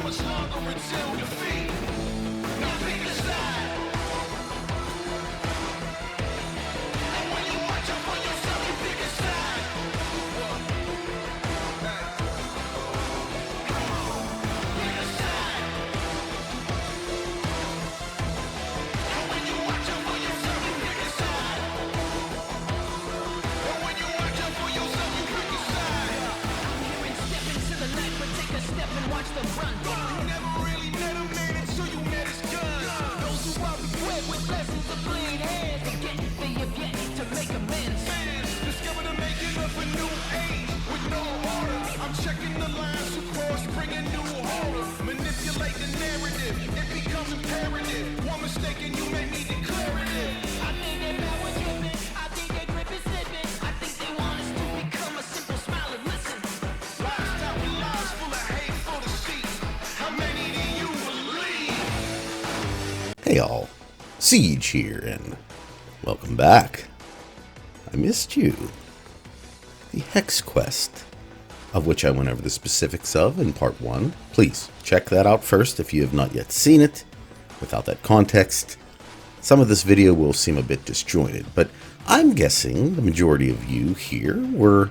much longer until defeat? Now pick a side. And when you watch out for yourself, you pick a side. Come on, pick a side. And when you watch out for yourself, you pick a side. And when you watch out for yourself, you pick a side. Step into the light, but take a step and watch them run. You never really met a man until you met his gun. Those who are equipped with lessons of clean hands, again, they have yet to make amends. Fans discover the making of a new age with no order. I'm checking the lines across, bringing new horror. Manipulate the narrative, it becomes imperative. One mistake and you may need declarative. I think they're power driven, I think their grip is slipping. I think they want us to become a simple smile and listen. Lies out with lies full of hate for the seats. How many do you believe? Hey all, Siege here, and welcome back. I missed you. The Hex Quest, of which I went over the specifics of in part 1. Please check that out first if you have not yet seen it. Without that context, some of this video will seem a bit disjointed, but I'm guessing the majority of you here were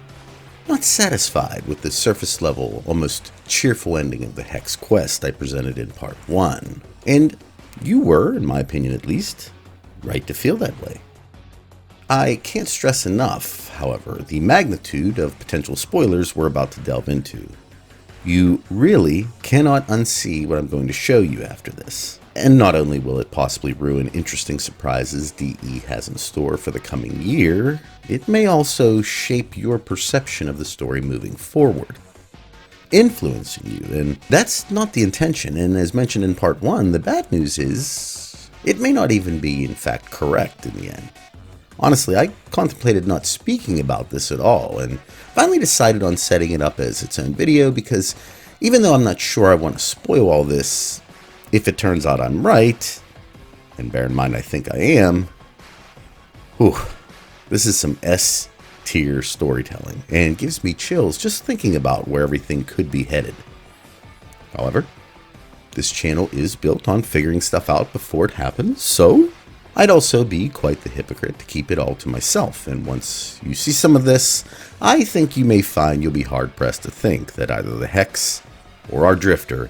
not satisfied with the surface level, almost cheerful ending of the Hex Quest I presented in part 1. And you were, in my opinion at least, right to feel that way. I can't stress enough, however, the magnitude of potential spoilers we're about to delve into. You really cannot unsee what I'm going to show you after this. And not only will it possibly ruin interesting surprises DE has in store for the coming year, it may also shape your perception of the story moving forward, influencing you, and that's not the intention. And as mentioned in part 1, the bad news is it may not even be in fact correct in the end. Honestly, I contemplated not speaking about this at all, and finally decided on setting it up as its own video because even though I'm not sure I want to spoil all this, if it turns out I'm right, and bear in mind I think I am, whew, this is some S-tier storytelling, and gives me chills just thinking about where everything could be headed. However, this channel is built on figuring stuff out before it happens, so I'd also be quite the hypocrite to keep it all to myself, and once you see some of this, I think you may find you'll be hard-pressed to think that either the Hex or our Drifter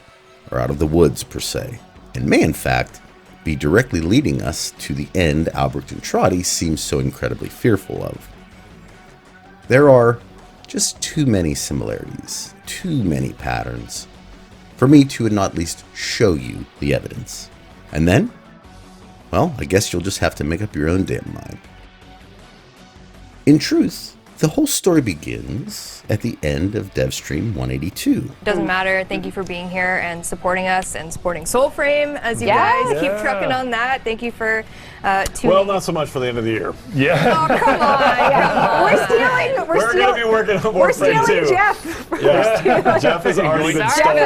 are out of the woods per se, and may in fact be directly leading us to the end Albrecht and Entrati seems so incredibly fearful of. There are just too many similarities, too many patterns, for me to not at least show you the evidence. And then, well, I guess you'll just have to make up your own damn mind. In truth, the whole story begins at the end of Devstream 182. Doesn't matter. Thank you for being here and supporting us and supporting Soulframe as you guys keep trucking on that. Thank you for tuning. Well, not so much for the end of the year. Oh, come on. We're going to be working on WARFRAME too. Jeff. Yeah, Jeff has already been stolen.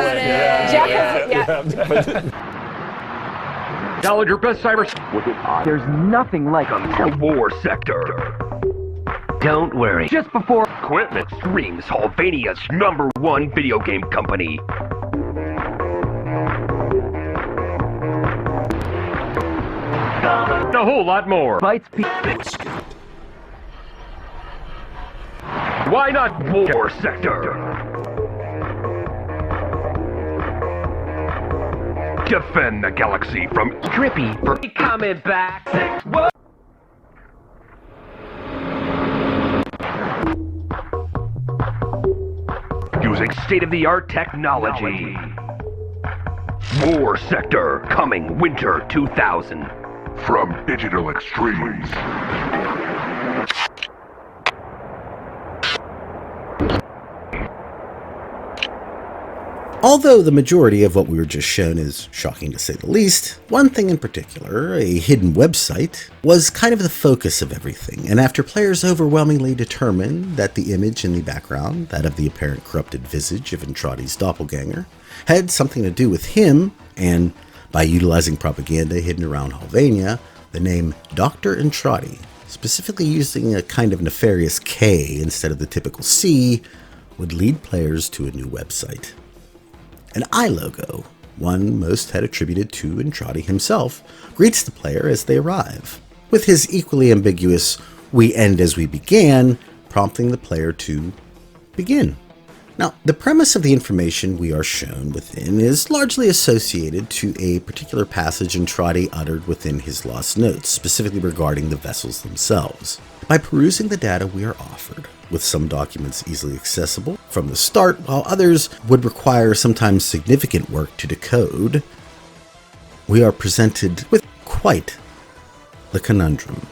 Download your best cyber. There's nothing like a war sector. Don't worry. Just before equipment streams Albania's #1 video game company. A whole lot more. Why not war sector? Defend the galaxy from Trippy for coming back. What? Using state-of-the-art technology. War Sector coming winter 2000 from Digital Extremes. Although the majority of what we were just shown is shocking to say the least, one thing in particular, a hidden website, was kind of the focus of everything, and after players overwhelmingly determined that the image in the background, that of the apparent corrupted visage of Entrati's doppelganger, had something to do with him, and by utilizing propaganda hidden around Albania, the name Dr. Entrati, specifically using a kind of nefarious K instead of the typical C, would lead players to a new website. An eye logo, one most had attributed to Entrati himself, greets the player as they arrive, with his equally ambiguous "we end as we began" prompting the player to begin. Now, the premise of the information we are shown within is largely associated to a particular passage Entrati uttered within his lost notes, specifically regarding the vessels themselves. By perusing the data we are offered, with some documents easily accessible from the start, while others would require sometimes significant work to decode, we are presented with quite the conundrum.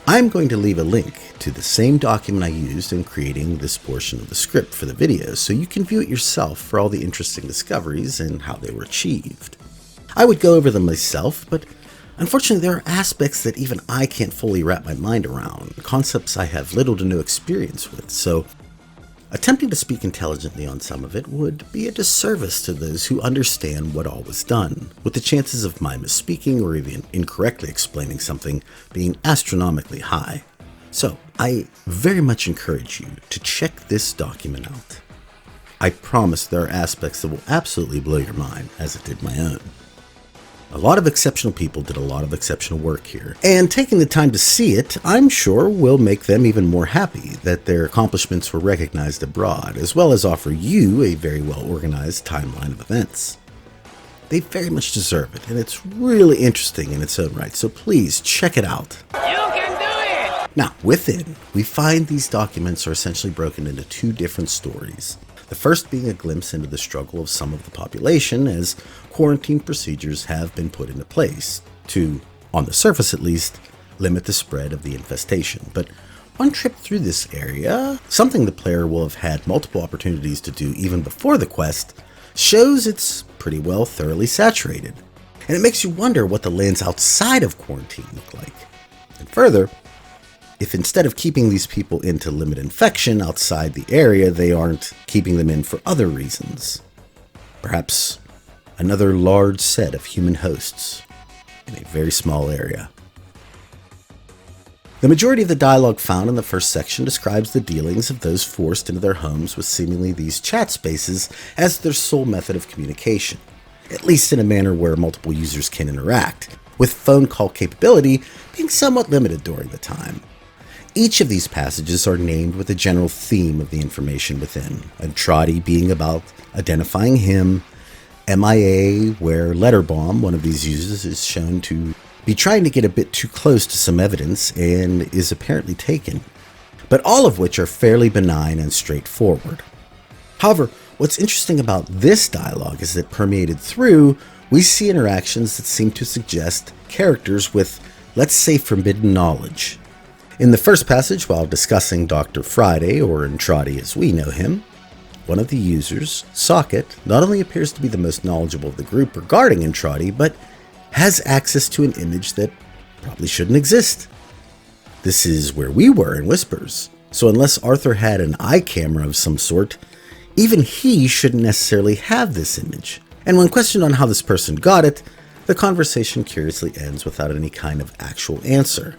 I'm going to leave a link to the same document I used in creating this portion of the script for the video, so you can view it yourself for all the interesting discoveries and how they were achieved. I would go over them myself, but unfortunately there are aspects that even I can't fully wrap my mind around, concepts I have little to no experience with, so attempting to speak intelligently on some of it would be a disservice to those who understand what all was done, with the chances of my misspeaking or even incorrectly explaining something being astronomically high. So, I very much encourage you to check this document out. I promise there are aspects that will absolutely blow your mind, as it did my own. A lot of exceptional people did a lot of exceptional work here, and taking the time to see it, I'm sure will make them even more happy that their accomplishments were recognized abroad, as well as offer you a very well-organized timeline of events. They very much deserve it, and it's really interesting in its own right, so please check it out. You can do it! Now, within, we find these documents are essentially broken into two different stories. The first being a glimpse into the struggle of some of the population as quarantine procedures have been put into place to, on the surface at least, limit the spread of the infestation. But one trip through this area, something the player will have had multiple opportunities to do even before the quest, shows it's pretty well thoroughly saturated. And it makes you wonder what the lands outside of quarantine look like. And further, if instead of keeping these people in to limit infection outside the area, they aren't keeping them in for other reasons. Perhaps another large set of human hosts in a very small area. The majority of the dialogue found in the first section describes the dealings of those forced into their homes with seemingly these chat spaces as their sole method of communication, at least in a manner where multiple users can interact, with phone call capability being somewhat limited during the time. Each of these passages are named with a general theme of the information within, Entrati being about identifying him, MIA, where Letterbomb, one of these users, is shown to be trying to get a bit too close to some evidence and is apparently taken, but all of which are fairly benign and straightforward. However, what's interesting about this dialogue is that permeated through, we see interactions that seem to suggest characters with, let's say, forbidden knowledge. In the first passage, while discussing Dr. Friday, or Entrati as we know him, one of the users, Socket, not only appears to be the most knowledgeable of the group regarding Entrati, but has access to an image that probably shouldn't exist. This is where we were in Whispers, so unless Arthur had an eye camera of some sort, even he shouldn't necessarily have this image. And when questioned on how this person got it, the conversation curiously ends without any kind of actual answer.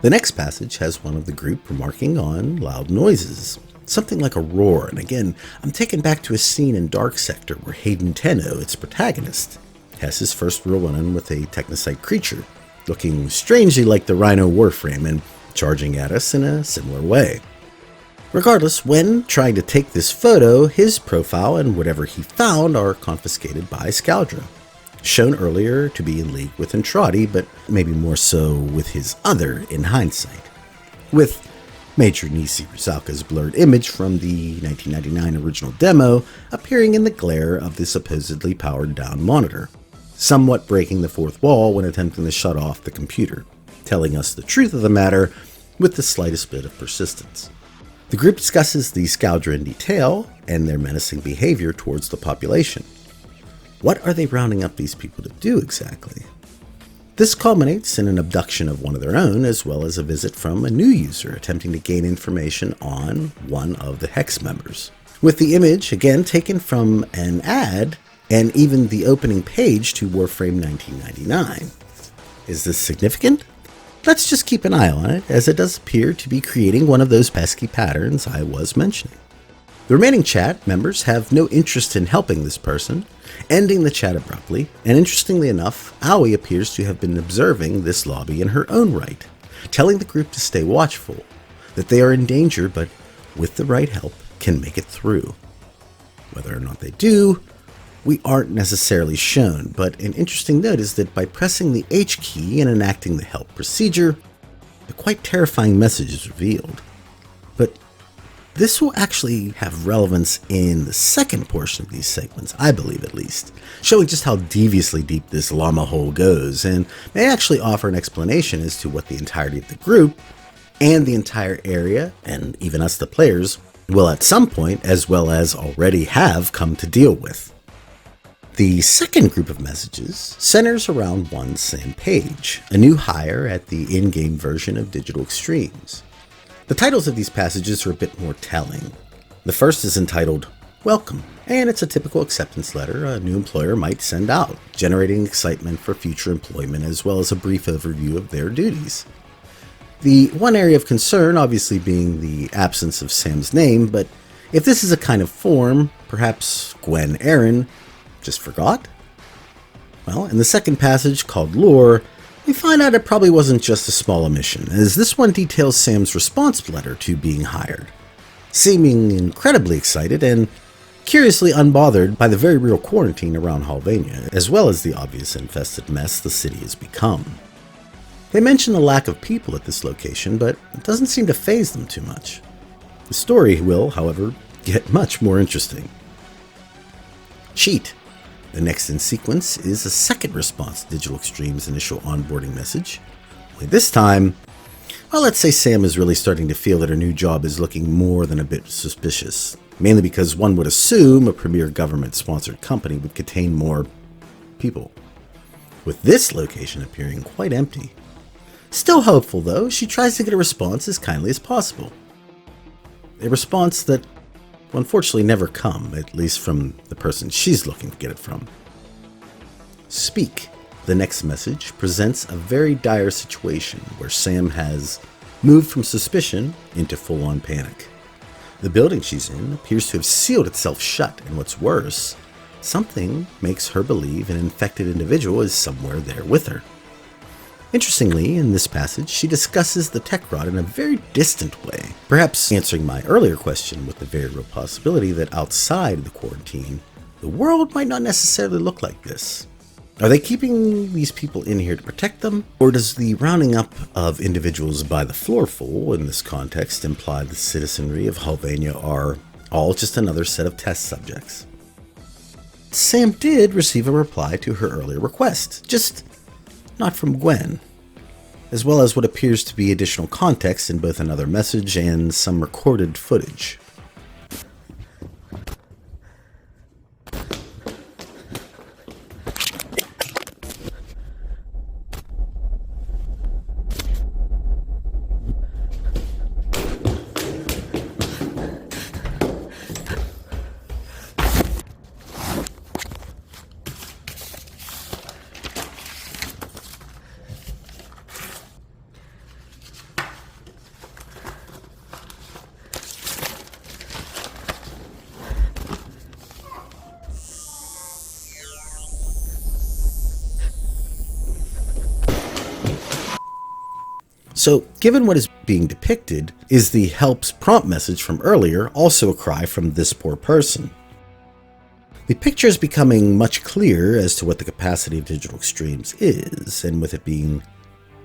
The next passage has one of the group remarking on loud noises, something like a roar, and again, I'm taken back to a scene in Dark Sector where Hayden Tenno, its protagonist, has his first real run-in with a technocyte creature, looking strangely like the Rhino Warframe and charging at us in a similar way. Regardless, when trying to take this photo, his profile and whatever he found are confiscated by Scaldra, shown earlier to be in league with Entrati, but maybe more so with his other in hindsight, with Major Nisi Rusalka's blurred image from the 1999 original demo appearing in the glare of the supposedly powered down monitor, somewhat breaking the fourth wall when attempting to shut off the computer, telling us the truth of the matter with the slightest bit of persistence. The group discusses the Scaldra in detail and their menacing behavior towards the population. What are they rounding up these people to do exactly? This culminates in an abduction of one of their own, as well as a visit from a new user attempting to gain information on one of the Hex members, with the image again taken from an ad and even the opening page to Warframe 1999. Is this significant? Let's just keep an eye on it, as it does appear to be creating one of those pesky patterns I was mentioning. The remaining chat members have no interest in helping this person, ending the chat abruptly, and interestingly enough, Aoi appears to have been observing this lobby in her own right, telling the group to stay watchful, that they are in danger but with the right help can make it through. Whether or not they do, we aren't necessarily shown, but an interesting note is that by pressing the H key and enacting the help procedure, a quite terrifying message is revealed. But this will actually have relevance in the second portion of these segments, I believe at least, showing just how deviously deep this llama hole goes, and may actually offer an explanation as to what the entirety of the group, and the entire area, and even us the players, will at some point, as well as already have, come to deal with. The second group of messages centers around one Sam Page, a new hire at the in-game version of Digital Extremes. The titles of these passages are a bit more telling. The first is entitled, Welcome, and it's a typical acceptance letter a new employer might send out, generating excitement for future employment as well as a brief overview of their duties. The one area of concern obviously being the absence of Sam's name, but if this is a kind of form, perhaps Gwen Aaron just forgot? Well, in the second passage, called Lore, we find out it probably wasn't just a small omission, as this one details Sam's response letter to being hired, seeming incredibly excited and curiously unbothered by the very real quarantine around Halvania, as well as the obvious infested mess the city has become. They mention the lack of people at this location, but it doesn't seem to faze them too much. The story will, however, get much more interesting. Cheat. The next in sequence is a second response to Digital Extreme's initial onboarding message. Only this time, well, let's say Sam is really starting to feel that her new job is looking more than a bit suspicious, mainly because one would assume a premier government-sponsored company would contain more people, with this location appearing quite empty. Still hopeful, though, she tries to get a response as kindly as possible. A response that will unfortunately never come, at least from the person she's looking to get it from. Speak. The next message presents a very dire situation where Sam has moved from suspicion into full-on panic. The building she's in appears to have sealed itself shut, and what's worse, something makes her believe an infected individual is somewhere there with her. Interestingly, in this passage, she discusses the tech rod in a very distant way, perhaps answering my earlier question with the very real possibility that outside the quarantine, the world might not necessarily look like this. Are they keeping these people in here to protect them, or does the rounding up of individuals by the floorful in this context imply the citizenry of Halvania are all just another set of test subjects? Sam did receive a reply to her earlier request, just not from Gwen, as well as what appears to be additional context in both another message and some recorded footage. So, given what is being depicted, is the helps prompt message from earlier also a cry from this poor person? The picture is becoming much clearer as to what the capacity of Digital Extremes is, and with it being,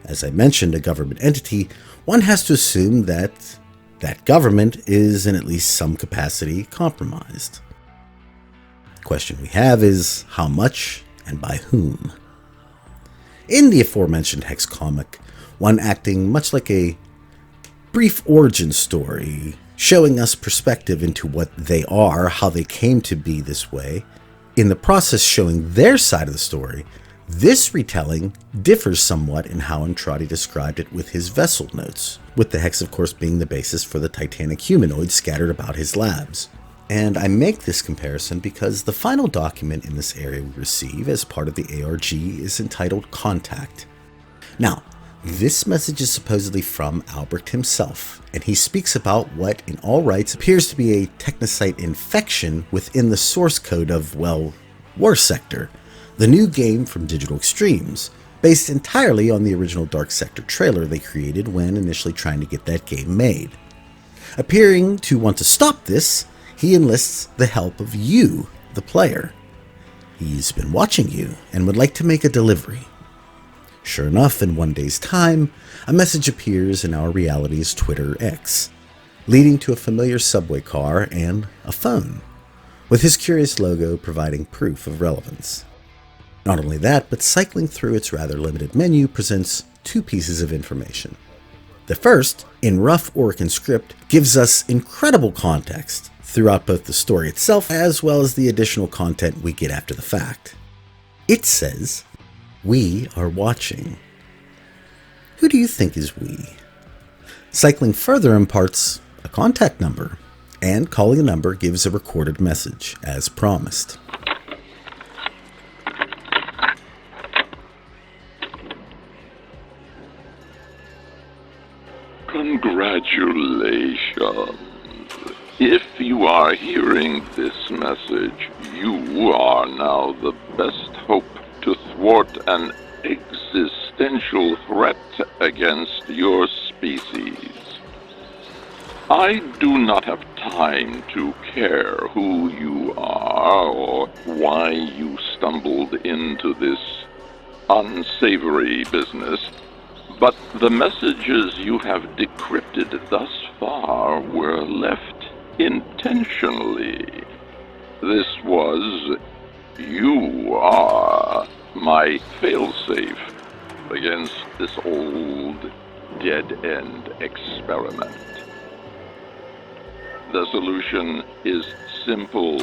as I mentioned, a government entity, one has to assume that that government is in at least some capacity compromised. The question we have is how much and by whom? In the aforementioned Hex comic, one acting much like a brief origin story, showing us perspective into what they are, how they came to be this way, in the process showing their side of the story. This retelling differs somewhat in how Entrati described it with his vessel notes, with the Hex of course being the basis for the titanic humanoids scattered about his labs. And I make this comparison because the final document in this area we receive as part of the ARG is entitled Contact. Now, This message is supposedly from Albrecht himself, and he speaks about what, in all rights, appears to be a technocyte infection within the source code of, well, War Sector, the new game from Digital Extremes, based entirely on the original Dark Sector trailer they created when initially trying to get that game made. Appearing to want to stop this, he enlists the help of you, the player. He's been watching you and would like to make a delivery. Sure enough, in one day's time, a message appears in our reality's Twitter X, leading to a familiar subway car and a phone, with his curious logo providing proof of relevance. Not only that, but cycling through its rather limited menu presents two pieces of information. The first, in rough Orcan script, gives us incredible context throughout both the story itself as well as the additional content we get after the fact. It says, "We are watching." Who do you think is we? Cycling further imparts a contact number, and calling the number gives a recorded message, as promised. Congratulations. If you are hearing this message, you are now the best hope to thwart an existential threat against your species. I do not have time to care who you are or why you stumbled into this unsavory business, but the messages you have decrypted thus far were left intentionally. This was, you are my failsafe against this old dead-end experiment. The solution is simple,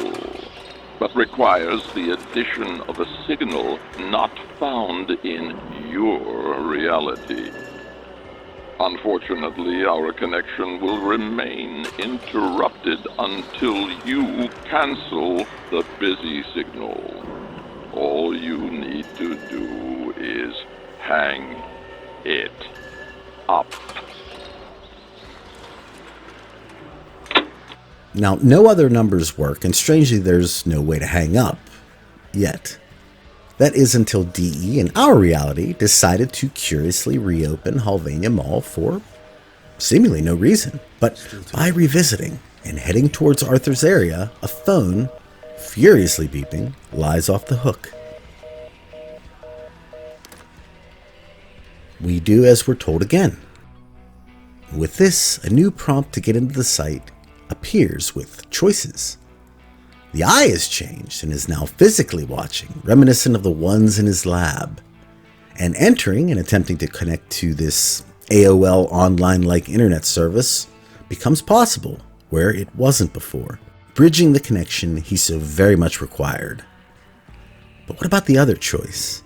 but requires the addition of a signal not found in your reality. Unfortunately, our connection will remain interrupted until you cancel the busy signal. All you need to do is hang it up. Now, no other numbers work, and strangely there's no way to hang up. Yet. That is until DE, in our reality, decided to curiously reopen Halvania Mall for seemingly no reason. But by revisiting and heading towards Arthur's area, a phone, furiously beeping, lies off the hook. We do as we're told again. With this, a new prompt to get into the site appears with choices. The eye is changed and is now physically watching, reminiscent of the ones in his lab. And entering and attempting to connect to this AOL online-like internet service becomes possible, where it wasn't before, bridging the connection he so very much required. But what about the other choice?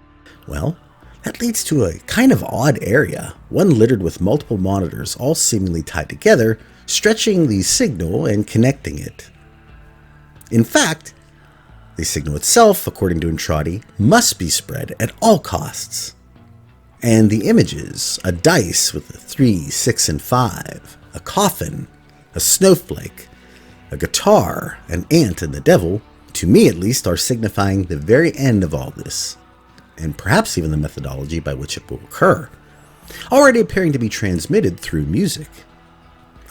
Well, that leads to a kind of odd area, one littered with multiple monitors all seemingly tied together, stretching the signal and connecting it. In fact, the signal itself, according to Entrati, must be spread at all costs. And the images, a dice with a 3, 6, and 5, a coffin, a snowflake, a guitar, an ant, and the devil, to me at least, are signifying the very end of all this, and perhaps even the methodology by which it will occur, already appearing to be transmitted through music.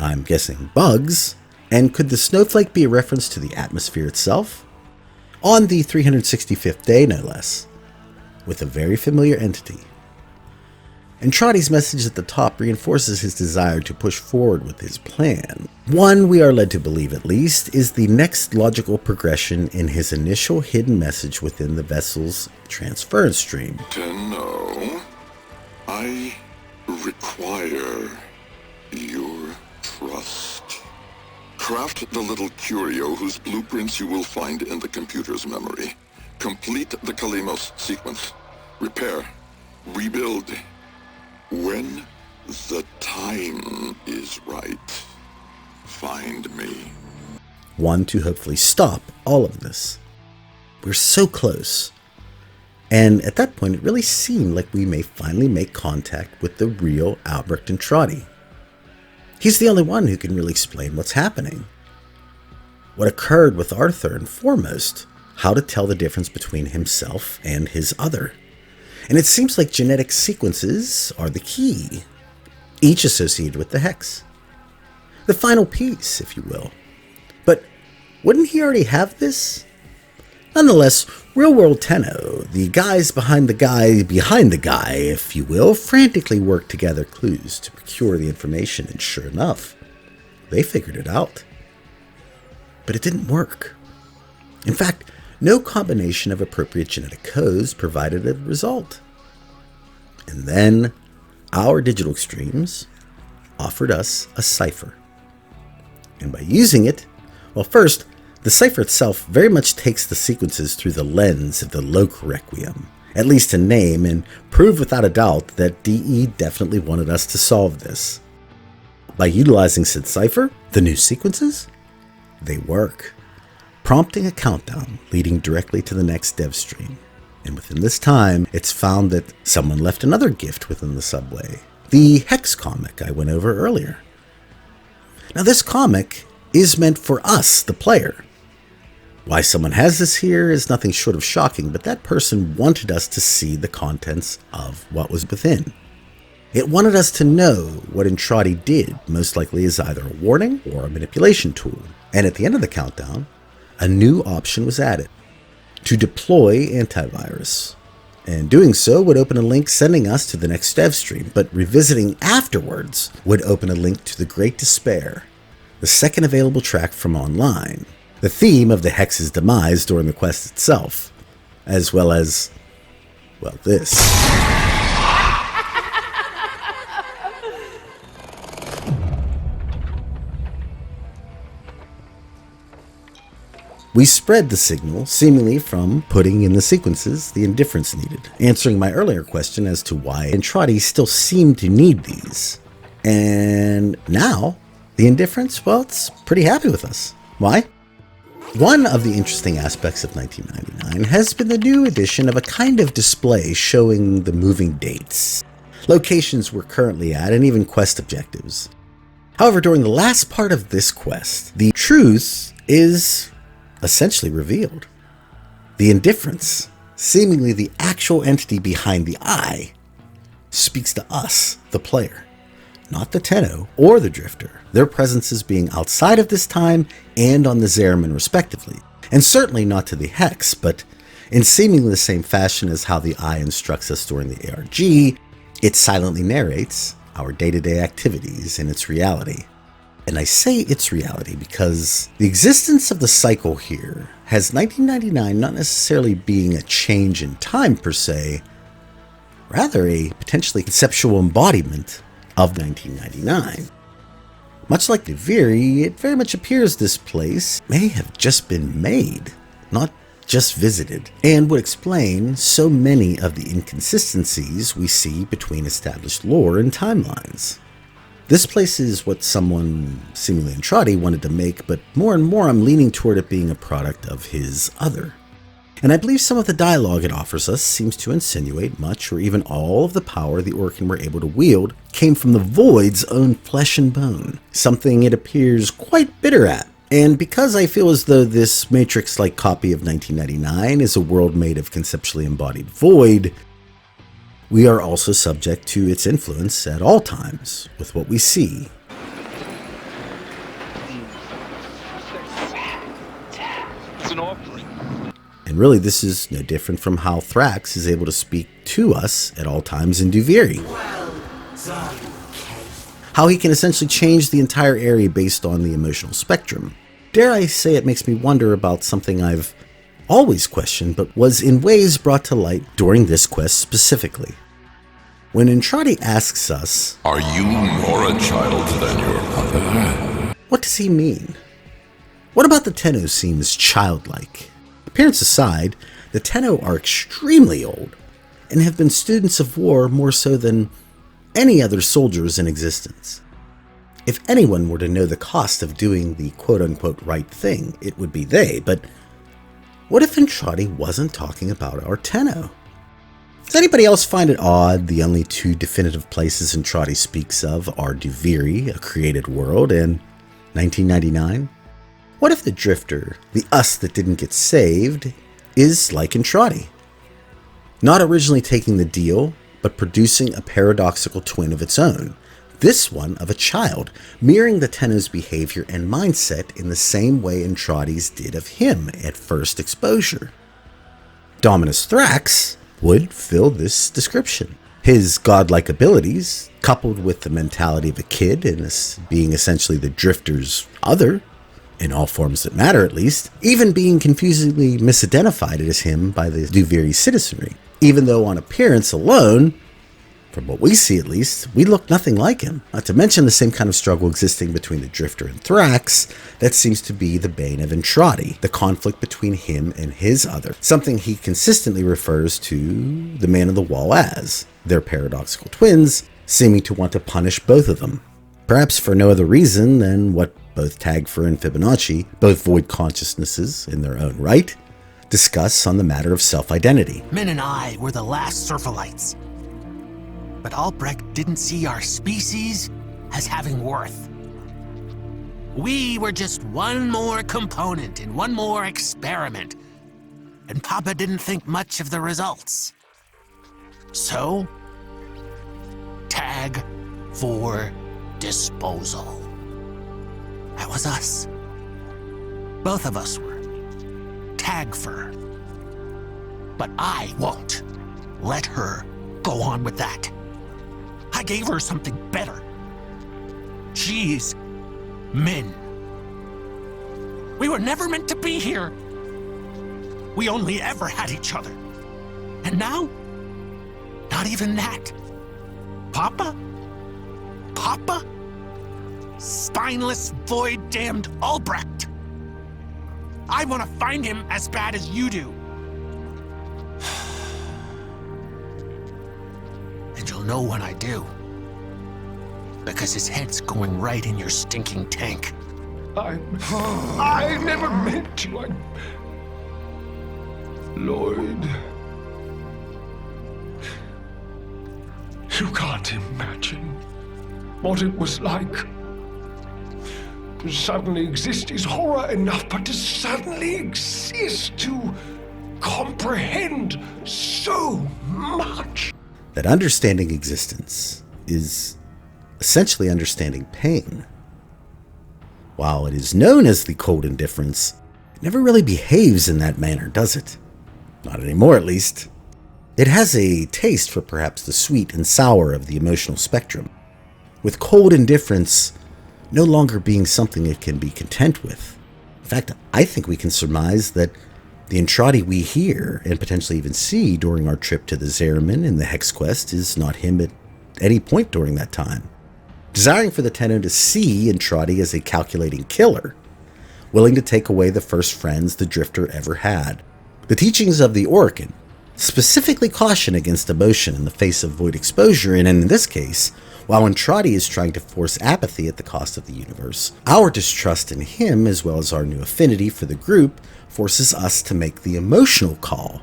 I'm guessing bugs, and could the snowflake be a reference to the atmosphere itself? On the 365th day, no less, with a very familiar entity. Entrati's message at the top reinforces his desire to push forward with his plan. One we are led to believe, at least, is the next logical progression in his initial hidden message within the vessel's transference stream. To know, I require your trust. Craft the little curio whose blueprints you will find in the computer's memory. Complete the Kalimos sequence. Repair. Rebuild. When the time is right, find me. One to hopefully stop all of this. We're so close. And at that point, it really seemed like we may finally make contact with the real Albrecht Entrati. He's the only one who can really explain what's happening. What occurred with Arthur, and foremost, how to tell the difference between himself and his other. And it seems like genetic sequences are the key, each associated with the hex. The final piece, if you will. But wouldn't he already have this? Nonetheless, real-world Tenno, the guys behind the guy, if you will, frantically worked to gather clues to procure the information, and sure enough, they figured it out. But it didn't work. In fact, no combination of appropriate genetic codes provided a result. And then, our digital extremes offered us a cipher. And by using it, well, first, the cipher itself very much takes the sequences through the lens of the local requiem, at least in name, and prove without a doubt that DE definitely wanted us to solve this. By utilizing said cipher, the new sequences, they work, prompting a countdown leading directly to the next Devstream. And within this time, it's found that someone left another gift within the subway, the Hex comic I went over earlier. Now this comic is meant for us, the player. Why someone has this here is nothing short of shocking, but that person wanted us to see the contents of what was within. It wanted us to know what Entrati did, most likely as either a warning or a manipulation tool. And at the end of the countdown, a new option was added, to deploy Antivirus. And doing so would open a link sending us to the next Devstream, but revisiting afterwards would open a link to the Great Despair, the second available track from online, the theme of the Hex's demise during the quest itself, as well as, well, this. We spread the signal, seemingly from putting in the sequences the indifference needed, answering my earlier question as to why Entrati still seemed to need these. And now, the indifference, well, it's pretty happy with us. Why? One of the interesting aspects of 1999 has been the new addition of a kind of display showing the moving dates, locations we're currently at, and even quest objectives. However, during the last part of this quest, the truth is essentially revealed. The indifference, seemingly the actual entity behind the eye, speaks to us, the player, not the Tenno or the Drifter, their presences being outside of this time and on the Zariman respectively, and certainly not to the Hex, but in seemingly the same fashion as how the eye instructs us during the ARG, it silently narrates our day-to-day activities in its reality. And I say its reality because the existence of the cycle here has 1999 not necessarily being a change in time per se, rather a potentially conceptual embodiment of 1999. Much like the Viri, it very much appears this place may have just been made, not just visited, and would explain so many of the inconsistencies we see between established lore and timelines. This place is what someone, seemingly Entrati, wanted to make, but more and more I'm leaning toward it being a product of his other. And I believe some of the dialogue it offers us seems to insinuate much or even all of the power the Orkin were able to wield came from the Void's own flesh and bone, something it appears quite bitter at. And because I feel as though this Matrix-like copy of 1999 is a world made of conceptually embodied Void, we are also subject to its influence at all times with what we see. It's an offering. And really, this is no different from how Thrax is able to speak to us at all times in Duviri. How he can essentially change the entire area based on the emotional spectrum. Dare I say it makes me wonder about something I've always questioned, but was in ways brought to light during this quest specifically. When Entrati asks us, Are you more a child than your mother? What does he mean? What about the Tenno seems childlike? Appearance aside, the Tenno are extremely old, and have been students of war more so than any other soldiers in existence. If anyone were to know the cost of doing the quote-unquote right thing, it would be they, but what if Entrati wasn't talking about our Tenno? Does anybody else find it odd the only two definitive places Entrati speaks of are Duviri, a created world, and 1999? What if the Drifter, the us that didn't get saved, is like Entrati? Not originally taking the deal, but producing a paradoxical twin of its own. This one of a child, mirroring the Tenno's behavior and mindset in the same way Entrati's did of him at first exposure. Dominus Thrax would fill this description. His godlike abilities, coupled with the mentality of a kid and being essentially the Drifter's other, in all forms that matter at least, even being confusingly misidentified as him by the Duviri citizenry, even though on appearance alone, from what we see at least, we look nothing like him. Not to mention the same kind of struggle existing between the Drifter and Thrax that seems to be the bane of Entrati, the conflict between him and his other, something he consistently refers to the Man of the Wall as, their paradoxical twins, seeming to want to punish both of them, perhaps for no other reason than what both Tagfer and Fibonacci, both void consciousnesses in their own right, discuss on the matter of self-identity. Minn and I were the last Surfalites. But Albrecht didn't see our species as having worth. We were just one more component in one more experiment, and Papa didn't think much of the results. So, tag for disposal. That was us. Both of us were. Tagfer. But I won't let her go on with that. I gave her something better. She's Minn. We were never meant to be here. We only ever had each other. And now, not even that. Papa? Papa? Spineless, void-damned Albrecht. I want to find him as bad as you do. And you'll know when I do. Because his head's going right in your stinking tank. I never meant to. Lloyd. You can't imagine what it was like to suddenly exist is horror enough, but to suddenly exist, to comprehend so much. That understanding existence is essentially understanding pain. While it is known as the cold indifference, it never really behaves in that manner, does it? Not anymore, at least. It has a taste for perhaps the sweet and sour of the emotional spectrum, with cold indifference no longer being something it can be content with. In fact, I think we can surmise that the Entrati we hear and potentially even see during our trip to the Zariman in the Hex Quest is not him at any point during that time. Desiring for the Tenno to see Entrati as a calculating killer, willing to take away the first friends the Drifter ever had. The teachings of the Orokin specifically caution against emotion in the face of void exposure, and in this case, while Entrati is trying to force apathy at the cost of the universe, our distrust in him, as well as our new affinity for the group, forces us to make the emotional call,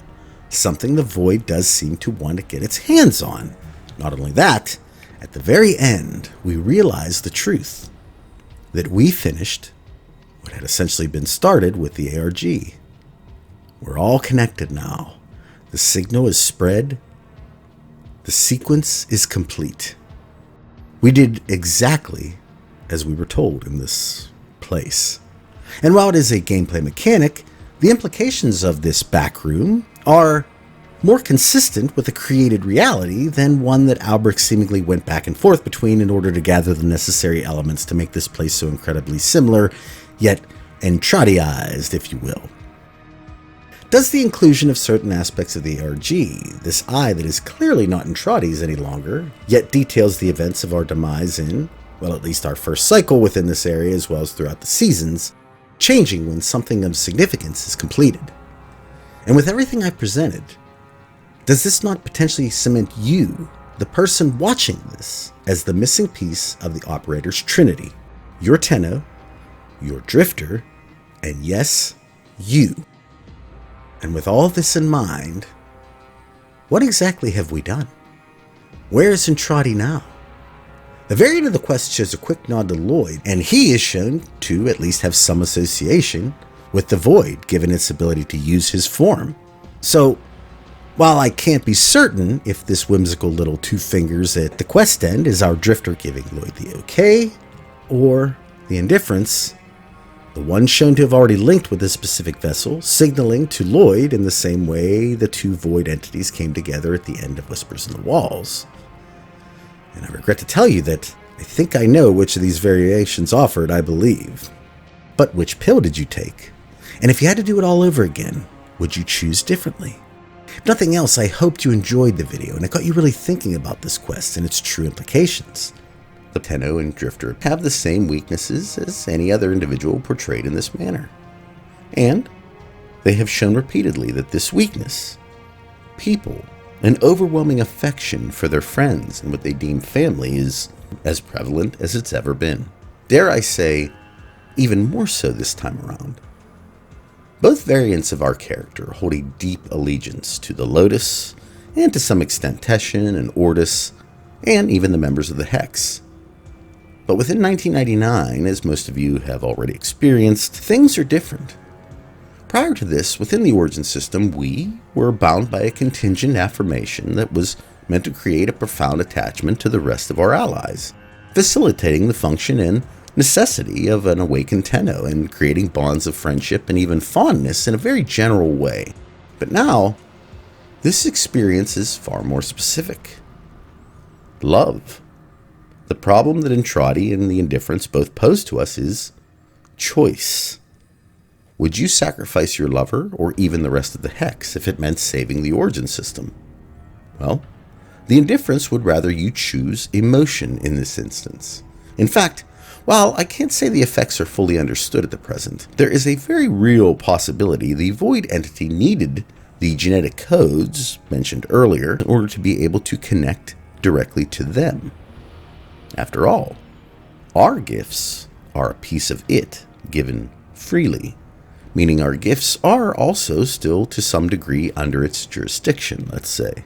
something the void does seem to want to get its hands on. Not only that, at the very end, we realize the truth, that we finished what had essentially been started with the ARG. We're all connected now. The signal is spread. The sequence is complete. We did exactly as we were told in this place. And while it is a gameplay mechanic, the implications of this back room are more consistent with a created reality than one that Albrecht seemingly went back and forth between in order to gather the necessary elements to make this place so incredibly similar, yet Entratiized, if you will. Does the inclusion of certain aspects of the ARG, this eye that is clearly not Entrati's any longer, yet details the events of our demise in, well, at least our first cycle within this area as well as throughout the seasons, changing when something of significance is completed? And with everything I've presented, does this not potentially cement you, the person watching this, as the missing piece of the operator's trinity? Your Tenno, your Drifter, and yes, you. And with all this in mind, what exactly have we done? Where is Entrati now? The very end of the quest shows a quick nod to Lloyd, and he is shown to at least have some association with the Void, given its ability to use his form. So, while I can't be certain if this whimsical little two fingers at the quest end is our drifter giving Lloyd the okay, or the indifference, the one shown to have already linked with a specific vessel, signaling to Lloyd in the same way the two Void entities came together at the end of Whispers in the Walls. And I regret to tell you that I think I know which of these variations offered, I believe. But which pill did you take? And if you had to do it all over again, would you choose differently? If nothing else, I hoped you enjoyed the video and it got you really thinking about this quest and its true implications. The Tenno and Drifter have the same weaknesses as any other individual portrayed in this manner. And they have shown repeatedly that this weakness, people, an overwhelming affection for their friends and what they deem family, is as prevalent as it's ever been. Dare I say, even more so this time around. Both variants of our character hold a deep allegiance to the Lotus, and to some extent Teshin and Ortis, and even the members of the Hex. But within 1999, as most of you have already experienced, things are different. Prior to this, within the Origin system, we were bound by a contingent affirmation that was meant to create a profound attachment to the rest of our allies, facilitating the function and necessity of an awakened Tenno and creating bonds of friendship and even fondness in a very general way. But now, this experience is far more specific. Love. The problem that Entrati and the Indifference both pose to us is choice. Would you sacrifice your lover or even the rest of the Hex if it meant saving the Origin system? Well, the Indifference would rather you choose emotion in this instance. In fact, while I can't say the effects are fully understood at the present, there is a very real possibility the Void entity needed the genetic codes mentioned earlier in order to be able to connect directly to them. After all, our gifts are a piece of it given freely, meaning our gifts are also still to some degree under its jurisdiction, let's say.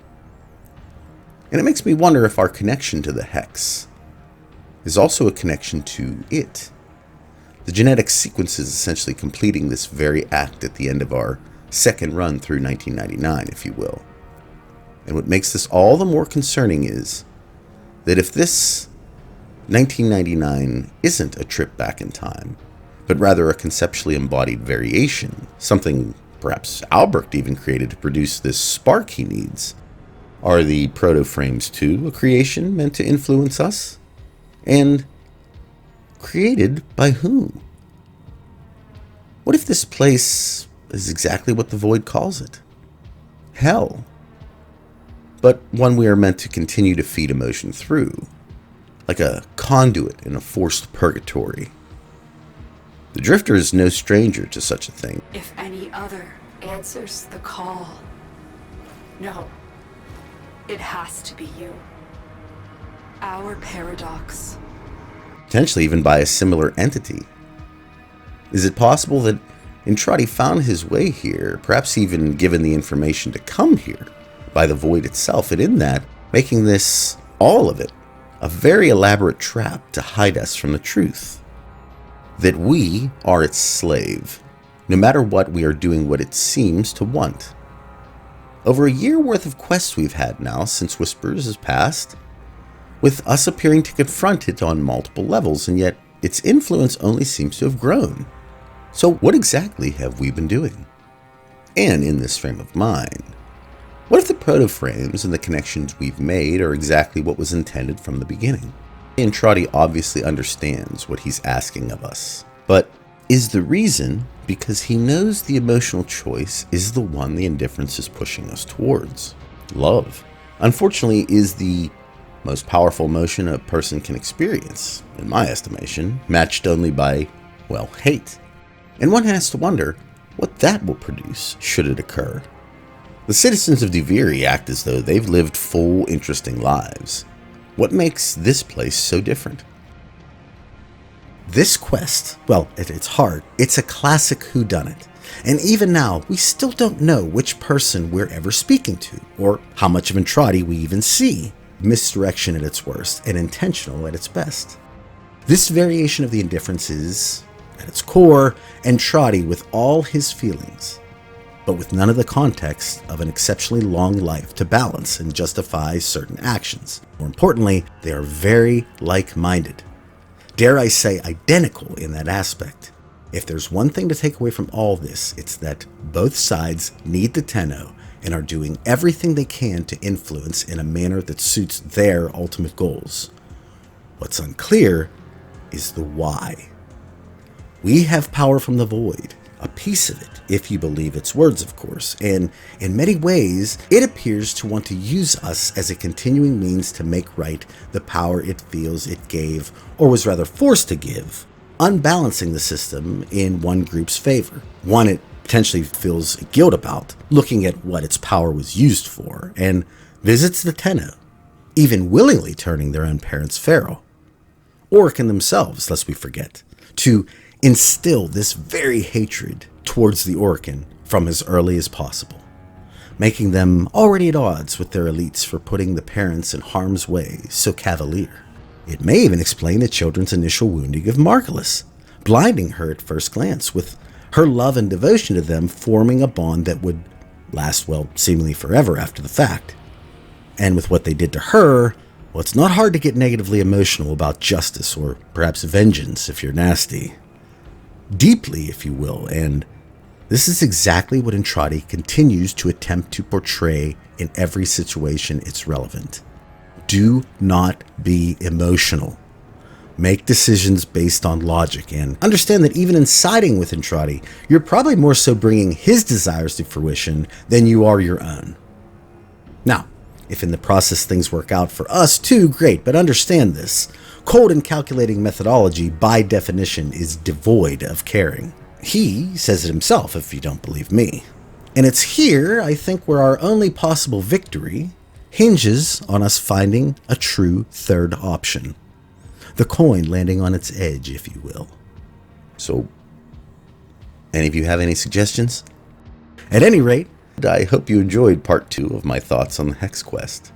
And it makes me wonder if our connection to the Hex is also a connection to it. The genetic sequence is essentially completing this very act at the end of our second run through 1999, if you will. And what makes this all the more concerning is that if this 1999 isn't a trip back in time, but rather a conceptually embodied variation, something perhaps Albrecht even created to produce this spark he needs, are the proto-frames too a creation meant to influence us? And created by whom? What if this place is exactly what the Void calls it? Hell. But one we are meant to continue to feed emotion through, like a conduit in a forced purgatory. The Drifter is no stranger to such a thing. If any other answers the call, no, it has to be you. Our paradox. Potentially even by a similar entity. Is it possible that Entrati found his way here, perhaps even given the information to come here, by the Void itself, and in that, making this, all of it, a very elaborate trap to hide us from the truth? That we are its slave. No matter what, we are doing what it seems to want. Over a year worth of quests we've had now since Whispers has passed, with us appearing to confront it on multiple levels, and yet its influence only seems to have grown. So what exactly have we been doing? And in this frame of mind, what if the proto-frames and the connections we've made are exactly what was intended from the beginning? Entrati obviously understands what he's asking of us, but is the reason because he knows the emotional choice is the one the Indifference is pushing us towards. Love, unfortunately, is the most powerful emotion a person can experience, in my estimation, matched only by, well, hate. And one has to wonder what that will produce should it occur. The citizens of Deviri act as though they've lived full, interesting lives. What makes this place so different? This quest, well, at its heart, it's a classic whodunit. And even now, we still don't know which person we're ever speaking to, or how much of Entrati we even see. Misdirection at its worst, and intentional at its best. This variation of the Indifference is, at its core, Entrati with all his feelings, but with none of the context of an exceptionally long life to balance and justify certain actions. More importantly, they are very like-minded. Dare I say identical in that aspect. If there's one thing to take away from all this, it's that both sides need the Tenno and are doing everything they can to influence in a manner that suits their ultimate goals. What's unclear is the why. We have power from the void, a piece of it, if you believe its words, of course, and in many ways, it appears to want to use us as a continuing means to make right the power it feels it gave, or was rather forced to give, unbalancing the system in one group's favor, one it potentially feels guilt about, looking at what its power was used for, and visits the Tenno, even willingly turning their own parents feral. Orkin themselves, lest we forget, to instill this very hatred towards the Orkin from as early as possible, making them already at odds with their elites for putting the parents in harm's way so cavalier. It may even explain the children's initial wounding of Margulis, blinding her at first glance, with her love and devotion to them forming a bond that would last, well, seemingly forever after the fact. And with what they did to her, well, it's not hard to get negatively emotional about justice, or perhaps vengeance if you're nasty. Deeply, if you will, and this is exactly what Entrati continues to attempt to portray in every situation it's relevant. Do not be emotional. Make decisions based on logic, and understand that even in siding with Entrati, you're probably more so bringing his desires to fruition than you are your own. Now, if in the process things work out for us too, great, but understand this. Cold and calculating methodology, by definition, is devoid of caring. He says it himself, if you don't believe me. And it's here, I think, where our only possible victory hinges on us finding a true third option. The coin landing on its edge, if you will. So, any of you have any suggestions? At any rate, I hope you enjoyed part 2 of my thoughts on the Hex Quest.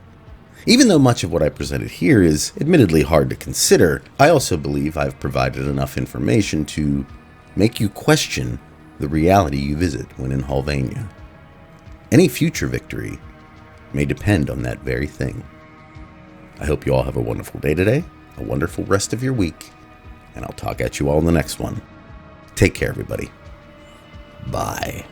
Even though much of what I presented here is admittedly hard to consider, I also believe I've provided enough information to make you question the reality you visit when in Halvania. Any future victory may depend on that very thing. I hope you all have a wonderful day today, a wonderful rest of your week, and I'll talk at you all in the next one. Take care, everybody. Bye.